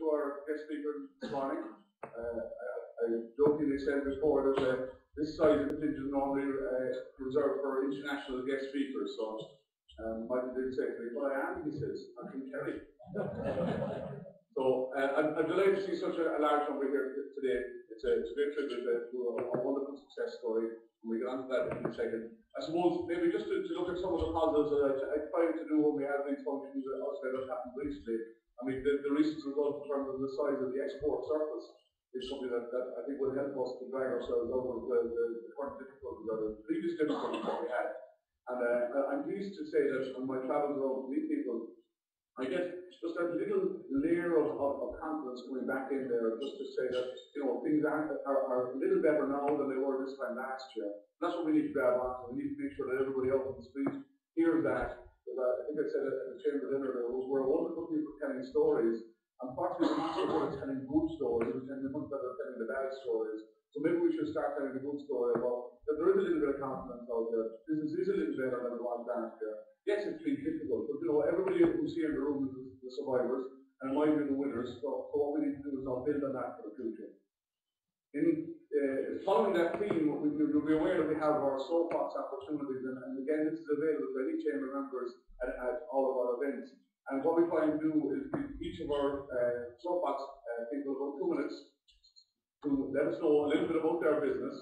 to our guest speaker this morning. I jokingly said before that this side of the contingent normally reserved for international guest speakers, so Michael did say to me, well, I am, he says, I'm from Kerry. So I'm delighted to see such a large number here today. It's a great tribute to a wonderful success story, and we get on to that in a second. I suppose maybe just to look at some of the positives that I tried to do when we have these functions outside what happened recently. I mean, the recent result in terms of the size of the export surplus is something that I think will help us to drag ourselves over the current difficulties or the previous difficulties that we had. And I'm pleased to say that on my travels around to meet people, I get just a little layer of confidence coming back in there, just to say that, you know, things are a little better now than they were this time last year. And that's what we need to grab onto. We need to make sure that everybody out on the street hears that. Because I think I said it at the chamber dinner there, we're a wonderful people telling stories. Unfortunately, we're not so good at telling good stories, we tend to be much better at telling the bad stories. So maybe we should start telling the good story about that there is a little bit of confidence out there. Business is a little better than it was last year. Yes, it's been difficult, but you know, everybody who's here in the room is the survivors, and it might be the winners. So what we need to do is now build on that for the future. In following that theme, you'll be aware that we have our soapbox opportunities, and again, this is available to any chamber members at all of our events. And what we try and do is give each of our soapbox people about 2 minutes to let us know a little bit about their business.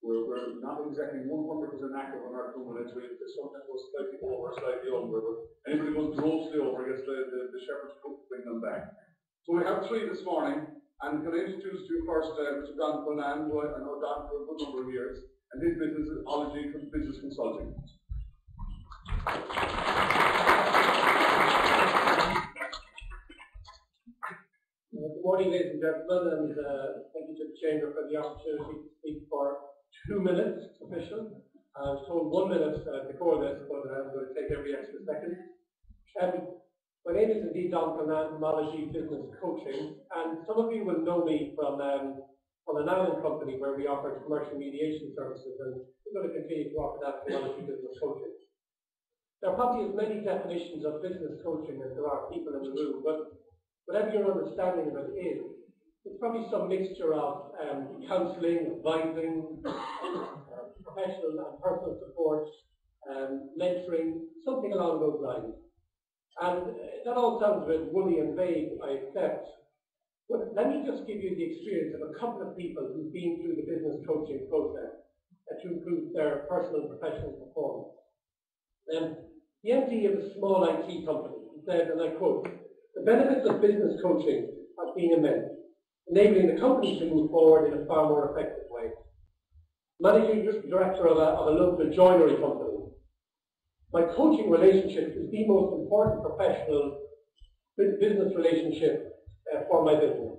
We're not exactly 100% active on our 2 minutes. We sometimes go slightly over, slightly under, but anybody goes grossly over, I guess the shepherd's cook bring them back. So we have 3 this morning, and can I introduce to you first Mr. Don Conan, who I know Don for a good number of years, and his business is Ology Business Consulting. Good morning, ladies and gentlemen, and thank you to the Chamber for the opportunity to speak for 2 minutes official. I was told 1 minute before this, but I'm going to take every extra second. My name is indeed Don Conan from Ology Business Coaching, and some of you will know me from an Ireland company where we offer commercial mediation services, and we're going to continue to offer that to Ology Business Coaching. There are probably as many definitions of business coaching as there are people in the room, but whatever your understanding of it is, it's probably some mixture of counselling, advising, professional and personal support, mentoring, something along those lines. And that all sounds a bit woolly and vague, I accept. But let me just give you the experience of a couple of people who've been through the business coaching process to improve their personal and professional performance. The MD of a small IT company said, and I quote, "The benefits of business coaching have been immense, enabling the company to move forward in a far more effective way. Managing director of a local joinery company. My coaching relationship is the most important professional business relationship for my business."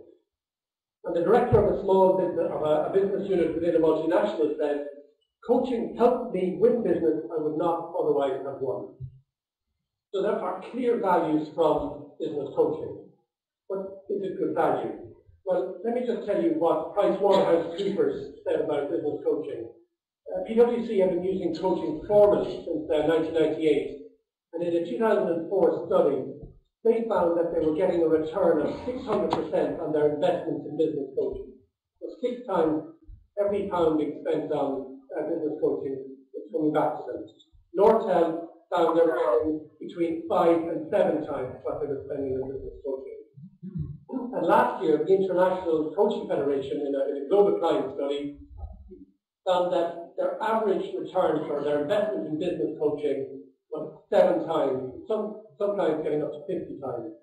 And the director of a small business, of a business unit within a multinational said, "Coaching helped me win business I would not otherwise have won." So there are clear values from business coaching. But is it good value? Well, let me just tell you what PricewaterhouseCoopers said about business coaching. PwC have been using coaching formally since 1998, and in a 2004 study, they found that they were getting a return of 600% on their investments in business coaching. So 6 times every pound being spent on business coaching is coming back to them. Nortel found they were getting between 5 and 7 times what they were spending on business coaching. And last year, the International Coaching Federation, in a global client study, found that their average return for their investment in business coaching was 7 times, some clients getting up to 50 times.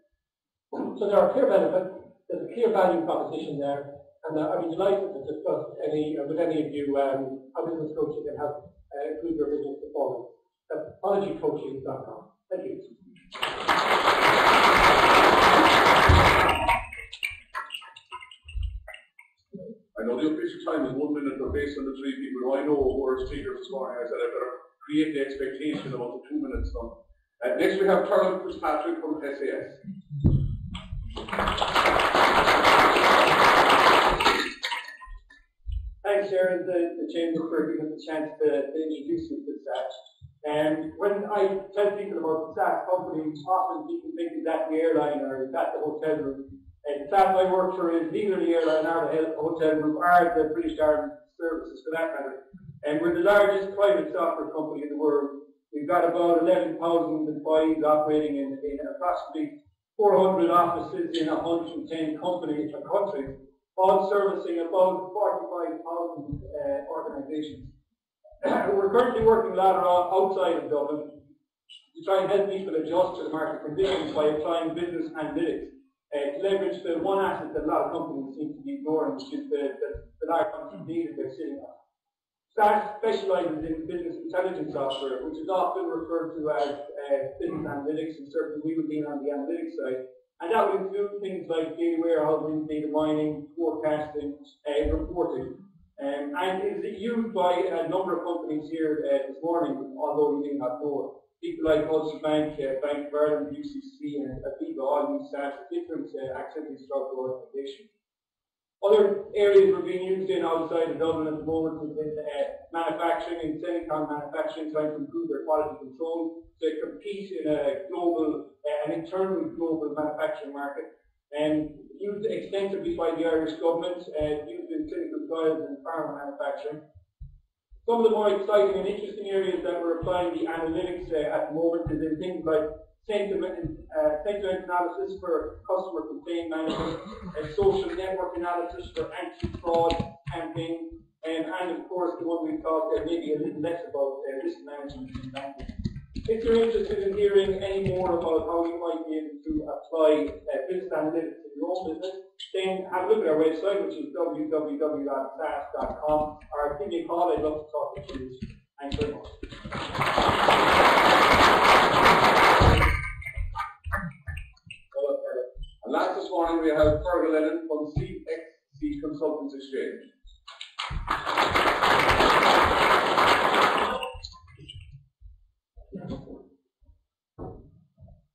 So there are clear benefits, there's a clear value proposition there, and I'd be delighted to discuss with any of you how business coaching can help improve your business performance. That's ologycoaching.com. Thank you. I know the official time is 1 minute, but based on the 3 people who I know who are speakers this morning, I said I better create the expectation about the 2 minutes now. Next we have Carol Fitzpatrick from SAS. Thanks, Sharon, the Chamber for giving us a chance to introduce you to SAS. When I tell people about the SAS company, often people think is that the airline or is that the hotel hotel group. The staff I work for is neither the airline nor the hotel group or the British Garden Services for that matter. And we're the largest private software company in the world. We've got about 11,000 employees operating in approximately 400 offices in 110 countries, all servicing about 45,000 organisations. We're currently working a lot outside of Dublin to try and help people adjust to the market conditions by applying business analytics to leverage the one asset that a lot of companies seem to be ignoring, which is the large quantity of data they're sitting on. SaaS specializes in business intelligence software, which is often referred to as business analytics, and certainly we would be on the analytics side. And that would include things like data warehousing, data mining, forecasting, reporting. And is used by a number of companies here this morning, although we may not know it. People like Ulster Bank, Bank of Ireland, UCC, and Aviva all use SaaS for different activities throughout the organisation. Other areas we're being used in outside of Dublin at the moment is in manufacturing and semicon manufacturing, trying to improve their quality control to compete in a global, an internal global manufacturing market. And used extensively by the Irish government, used in clinical trials and pharma manufacturing. Some of the more exciting and interesting areas that we're applying the analytics at the moment is in things like sentiment analysis for customer complaint management, social network analysis for anti-fraud campaigns, and of course the one we talked maybe a little less about, risk management and banking. If you're interested in hearing any more about how you might be able to apply business analytics in your own business, then have a look at our website, which is www.saas.com, or give me a call. I'd love to talk to you. Thanks very much. And last this morning we have Fergal Lennon from CXC Consultants Exchange.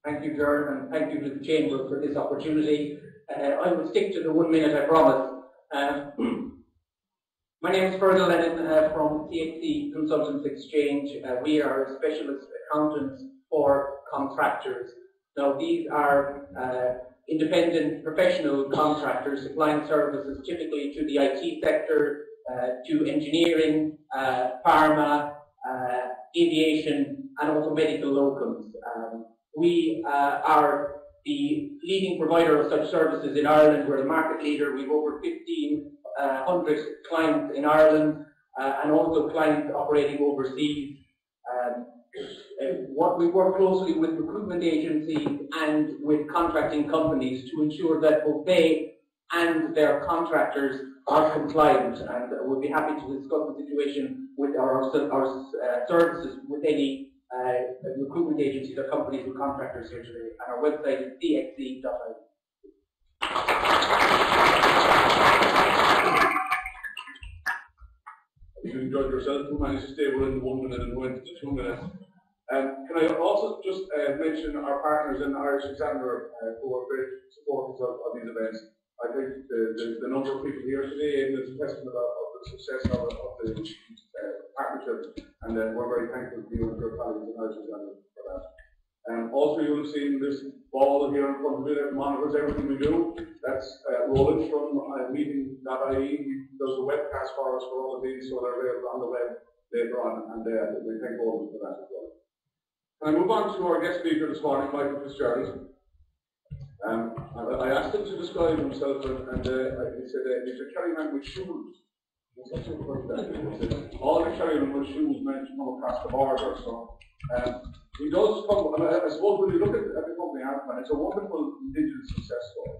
Thank you, Jared, and thank you to the Chamber for this opportunity. I will stick to the 1 minute, I promise. My name is Fergal Lennon from CXC Consultants Exchange. We are specialist accountants for contractors. Now, these are independent professional contractors supplying services typically to the IT sector, to engineering, pharma, aviation, and also medical locums. We are the leading provider of such services in Ireland. We're the market leader. We've over 1,500 clients in Ireland and also clients operating overseas. We work closely with recruitment agencies and with contracting companies to ensure that both they and their contractors are compliant, and we'll be happy to discuss the situation with our services with any recruitment agencies or companies with contractors here today. And our website is dxc.ie. You enjoyed yourself, who managed to stay within 1 minute and went to 2 minutes. Can I also just mention our partners in the Irish Examiner who are great supporters of these events. I think the number of people here today is a testament of the success of the partnership, and we're very thankful to you and your colleagues in Irish Examiner for that. Also, you will have seen this ball here in front of me that monitors everything we do. That's Roland from meeting.ie. He does a webcast for us for all of these, so they're available on the web later on, and we thank all of you for that as well. Can I move on to our guest speaker this morning, Michael Fitzgerald? I asked him to describe himself, and he said, he's a carryman with shoes. All the carrymen with shoes managed to come across the border. So he does come, I suppose when you look at the company Abtran, it's a wonderful digital success story.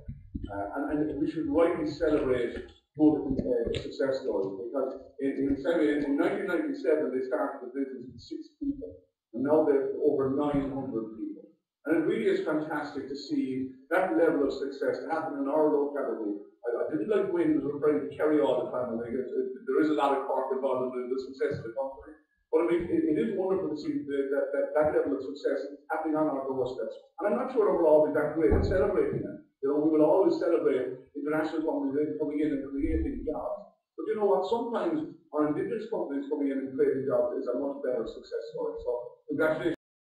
And we should rightly celebrate both success stories, because in 1997 they started the business with 6 people, and now they're over 900 people. And it really is fantastic to see that level of success happen in our locality. I didn't like the way he was referring to Kerry all the time. I think there is a lot of Cork involved in the success of the company. But I mean, it is wonderful to see that level of success happening on our doorsteps. And I'm not sure that we're always that great at celebrating it. You know, we will always celebrate international companies coming in and creating jobs. But you know what? Sometimes our indigenous companies coming in and creating jobs is a much better success story. So congratulations.